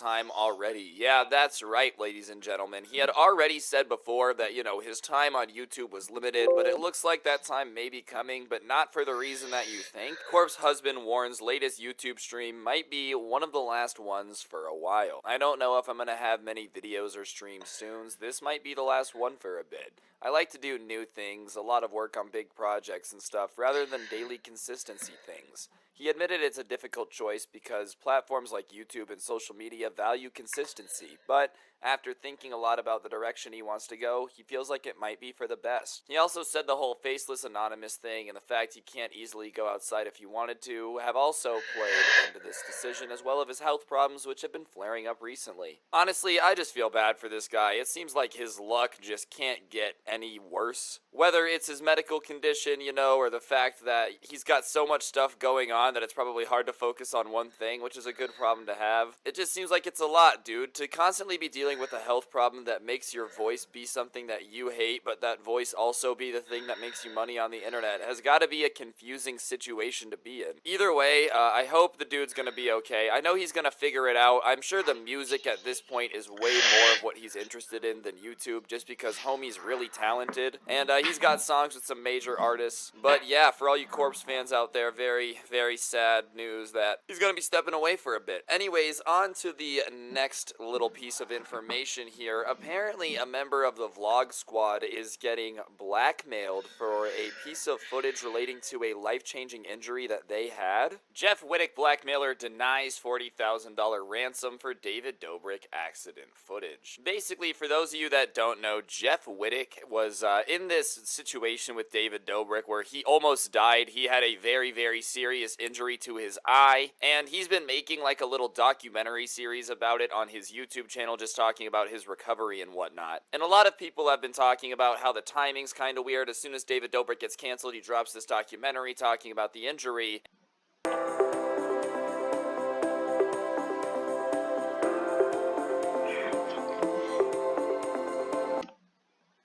time already. Yeah, that's right, ladies and gentlemen. He had already said before that, his time on YouTube was limited, but it looks like that time may be coming, but not for the reason that you think. Corpse husband warns latest YouTube stream might be one of the last ones for a while. I don't know if I'm gonna have many videos or streams soon. This might be the last one for a bit. I like to do new things, a lot of work on big projects and stuff, rather than daily consistency things. He admitted it's a difficult choice because platforms like YouTube and social media value consistency, but after thinking a lot about the direction he wants to go, he feels like it might be for the best. He also said the whole faceless anonymous thing and the fact he can't easily go outside if he wanted to have also played into this decision, as well as his health problems which have been flaring up recently. Honestly, I just feel bad for this guy. It seems like his luck just can't get any worse. Whether it's his medical condition, or the fact that he's got so much stuff going on that it's probably hard to focus on one thing, which is a good problem to have. It just seems like it's a lot, dude, to constantly be dealing with a health problem that makes your voice be something that you hate, but that voice also be the thing that makes you money on the internet has got to be a confusing situation to be in. Either way, I hope the dude's gonna be okay. I know he's gonna figure it out. I'm sure the music at this point is way more of what he's interested in than YouTube, just because homie's really talented, and he's got songs with some major artists. But yeah, for all you Corpse fans out there, very, very sad news that he's gonna be stepping away for a bit. Anyways, on to the next little piece of information here. Apparently, a member of the Vlog Squad is getting blackmailed for a piece of footage relating to a life-changing injury that they had. Jeff Wittek blackmailer denies $40,000 ransom for David Dobrik accident footage. Basically, for those of you that don't know, Jeff Wittek was in this situation with David Dobrik where he almost died. He had a very, very serious injury to his eye, and he's been making like a little documentary series about it on his YouTube channel, just talking about his recovery and whatnot. And a lot of people have been talking about how the timing's kind of weird. As soon as David Dobrik gets canceled, he drops this documentary talking about the injury.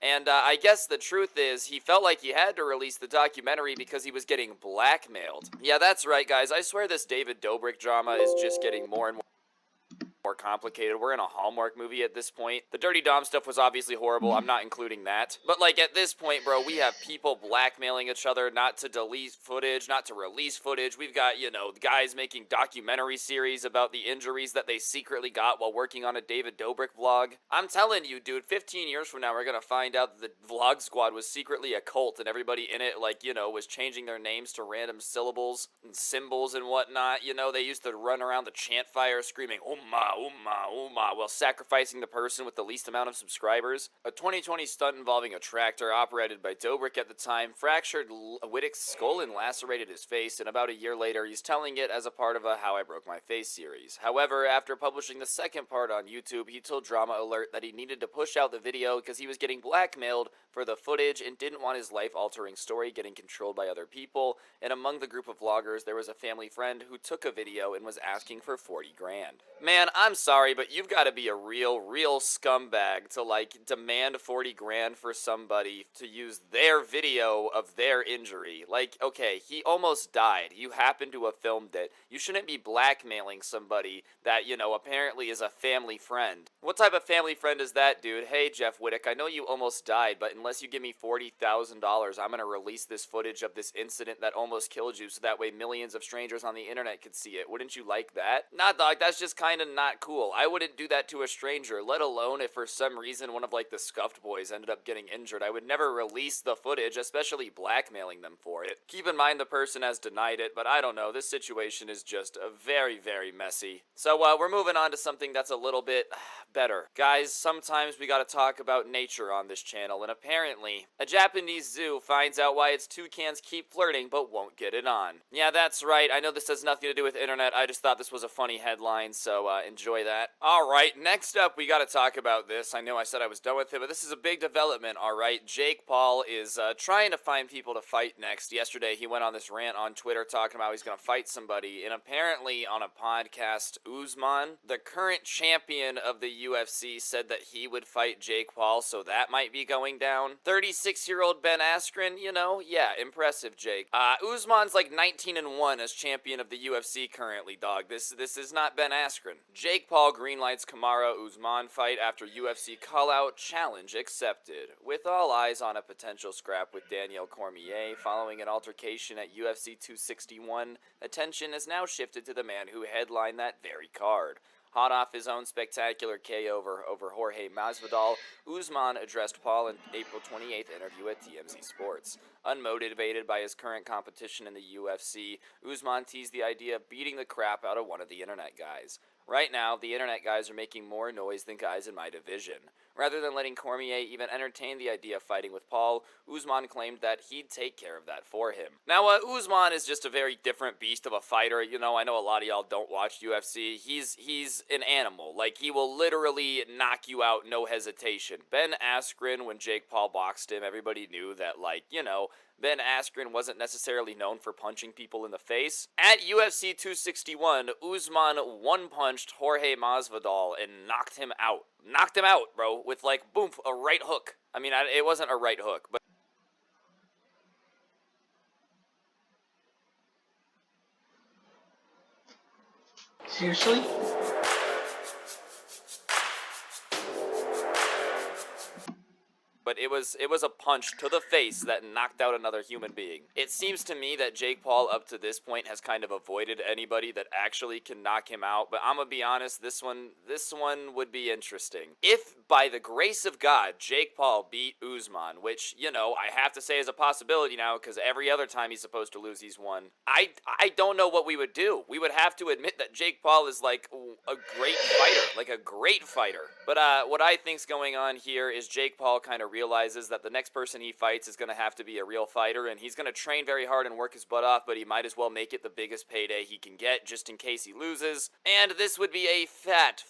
And I guess the truth is, he felt like he had to release the documentary because he was getting blackmailed. Yeah, that's right, guys. I swear this David Dobrik drama is just getting more and more complicated. We're in a Hallmark movie at this point. The Dirty Dom stuff was obviously horrible. I'm not including that. But like at this point, bro, we have people blackmailing each other not to delete footage, not to release footage. We've got, guys making documentary series about the injuries that they secretly got while working on a David Dobrik vlog. I'm telling you, dude, 15 years from now, we're gonna find out that the Vlog Squad was secretly a cult and everybody in it, was changing their names to random syllables and symbols and whatnot. They used to run around the chant fire screaming, "Umma, umma, umma," while sacrificing the person with the least amount of subscribers. A 2020 stunt involving a tractor operated by Dobrik at the time fractured Wittek's skull and lacerated his face, and about a year later, he's telling it as a part of a How I Broke My Face series. However, after publishing the second part on YouTube, he told Drama Alert that he needed to push out the video because he was getting blackmailed for the footage and didn't want his life-altering story getting controlled by other people, and among the group of vloggers, there was a family friend who took a video and was asking for 40 grand. Man, I'm sorry, but you've got to be a real scumbag to, demand 40 grand for somebody to use their video of their injury. Okay, he almost died. You happen to have filmed it. You shouldn't be blackmailing somebody that, apparently is a family friend. What type of family friend is that, dude? Hey, Jeff Wittek, I know you almost died, but unless you give me $40,000, I'm gonna release this footage of this incident that almost killed you so that way millions of strangers on the internet could see it. Wouldn't you like that? Nah, dog, that's just kind of not cool. I wouldn't do that to a stranger, let alone if for some reason one of the Scuffed Boys ended up getting injured. I would never release the footage, especially blackmailing them for it. Keep in mind the person has denied it, but I don't know, this situation is just very, very messy. So we're moving on to something that's a little bit better. Guys, sometimes we gotta talk about nature on this channel, and apparently, a Japanese zoo finds out why its toucans keep flirting but won't get it on. Yeah, that's right, I know this has nothing to do with internet, I just thought this was a funny headline, so enjoy that. Alright, next up we gotta talk about this. I know I said I was done with it, but this is a big development, alright? Jake Paul is trying to find people to fight next. Yesterday he went on this rant on Twitter talking about he's gonna fight somebody, and apparently on a podcast, Usman, the current champion of the UFC, said that he would fight Jake Paul, so that might be going down. 36-year-old Ben Askren, yeah, impressive, Jake. Usman's 19-1 as champion of the UFC currently, dog. This is not Ben Askren. Jake Jake Paul greenlights Kamaru Usman fight after UFC call-out challenge accepted. With all eyes on a potential scrap with Daniel Cormier following an altercation at UFC 261, attention has now shifted to the man who headlined that very card. Hot off his own spectacular KO over Jorge Masvidal, Usman addressed Paul in April 28th interview at TMZ Sports. Unmotivated by his current competition in the UFC, Usman teased the idea of beating the crap out of one of the internet guys. Right now, the internet guys are making more noise than guys in my division. Rather than letting Cormier even entertain the idea of fighting with Paul, Usman claimed that he'd take care of that for him. Now, Usman is just a very different beast of a fighter. You know, I know a lot of y'all don't watch UFC. He's an animal. Like, he will literally knock you out, no hesitation. Ben Askren, when Jake Paul boxed him, everybody knew that, like, you know, Ben Askren wasn't necessarily known for punching people in the face. At UFC 261, Usman one-punched Jorge Masvidal and knocked him out. Knocked him out, bro, with like, boom, a right hook. I mean, it wasn't a right hook, but... Seriously? But it was a punch to the face that knocked out another human being. It seems to me that Jake Paul up to this point has kind of avoided anybody that actually can knock him out, but I'm gonna be honest, this one would be interesting. If, by the grace of God, Jake Paul beat Usman, which, you know, I have to say is a possibility now, because every other time he's supposed to lose, he's won, I don't know what we would do. We would have to admit that Jake Paul is, like, a great fighter. Like, a great fighter. But, what I think's going on here is Jake Paul kind of realizes that the next person he fights is going to have to be a real fighter, and he's going to train very hard and work his butt off, but he might as well make it the biggest payday he can get just in case he loses. And this would be a fat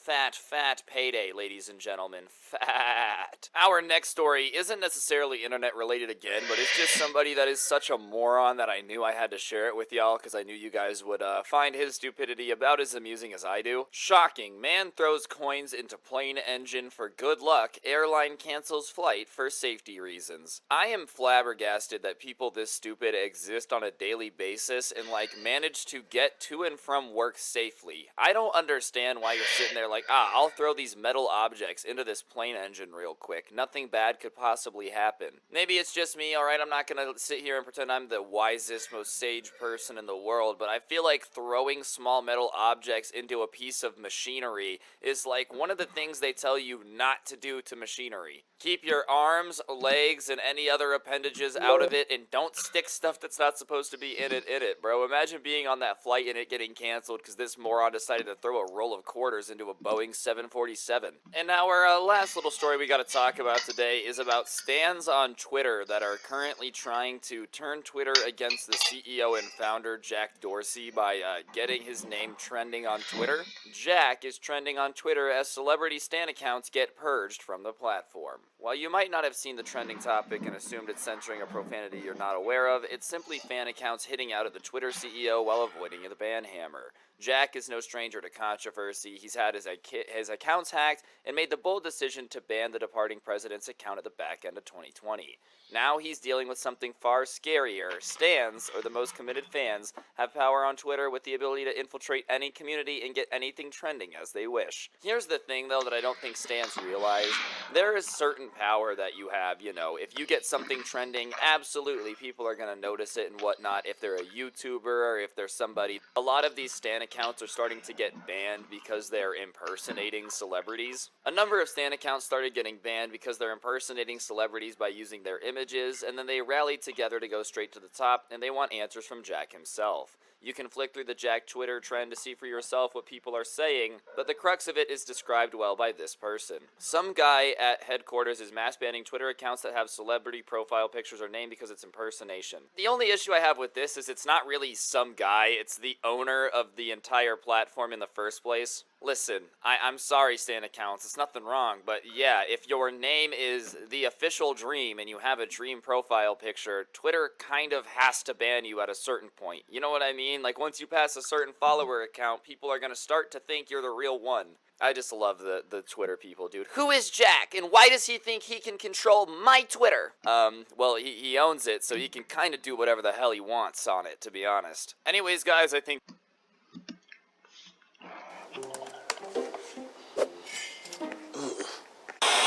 payday, ladies and gentlemen. Fat. Our next story isn't necessarily internet related again, but it's just somebody that is such a moron that I knew I had to share it with y'all because I knew you guys would find his stupidity about as amusing as I do. Shocking. Man throws coins into plane engine for good luck. Airline cancels flight for safety reasons. I am flabbergasted that people this stupid exist on a daily basis and like manage to get to and from work safely. I don't understand why you're sitting there like, I'll throw these metal objects into this plane engine real quick. Nothing bad could possibly happen. Maybe it's just me, alright, I'm not gonna sit here and pretend I'm the wisest, most sage person in the world, but I feel like throwing small metal objects into a piece of machinery is like one of the things they tell you not to do to machinery. Keep your arms, legs, and any other appendages out of it, and don't stick stuff that's not supposed to be in it, bro. Imagine being on that flight and it getting canceled because this moron decided to throw a roll of quarters into a Boeing 747. And now our last little story we gotta talk about today is about stans on Twitter that are currently trying to turn Twitter against the CEO and founder Jack Dorsey by getting his name trending on Twitter. Jack is trending on Twitter as celebrity stan accounts get purged from the platform. While you might not have seen the trending topic and assumed it's censoring a profanity you're not aware of, it's simply fan accounts hitting out at the Twitter CEO while avoiding the ban hammer. Jack is no stranger to controversy. He's had his accounts hacked and made the bold decision to ban the departing president's account at the back end of 2020. Now he's dealing with something far scarier. Stans, or the most committed fans, have power on Twitter with the ability to infiltrate any community and get anything trending as they wish. Here's the thing, though, that I don't think stans realize. There is certain power that you have, you know. If you get something trending, absolutely people are going to notice it and whatnot. If they're a YouTuber or if they're somebody. A lot of these stan accounts are starting to get banned because they're impersonating celebrities. A number of stan accounts started getting banned because they're impersonating celebrities by using their images, and then they rallied together to go straight to the top, and they want answers from Jack himself. You can flick through the Jack Twitter trend to see for yourself what people are saying, but the crux of it is described well by this person. Some guy at headquarters is mass banning Twitter accounts that have celebrity profile pictures or name because it's impersonation. The only issue I have with this is it's not really some guy, it's the owner of the entire platform in the first place. Listen, I'm sorry, stan accounts, it's nothing wrong, but yeah, if your name is The Official Dream and you have a dream profile picture, Twitter kind of has to ban you at a certain point. You know what I mean? Like, once you pass a certain follower account, people are gonna start to think you're the real one. I just love the Twitter people, dude. Who is Jack, and why does he think he can control my Twitter? Well, he owns it, so he can kind of do whatever the hell he wants on it, to be honest. Anyways, guys, I think...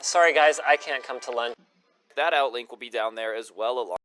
Sorry guys, I can't come to lunch. That outlink will be down there as well along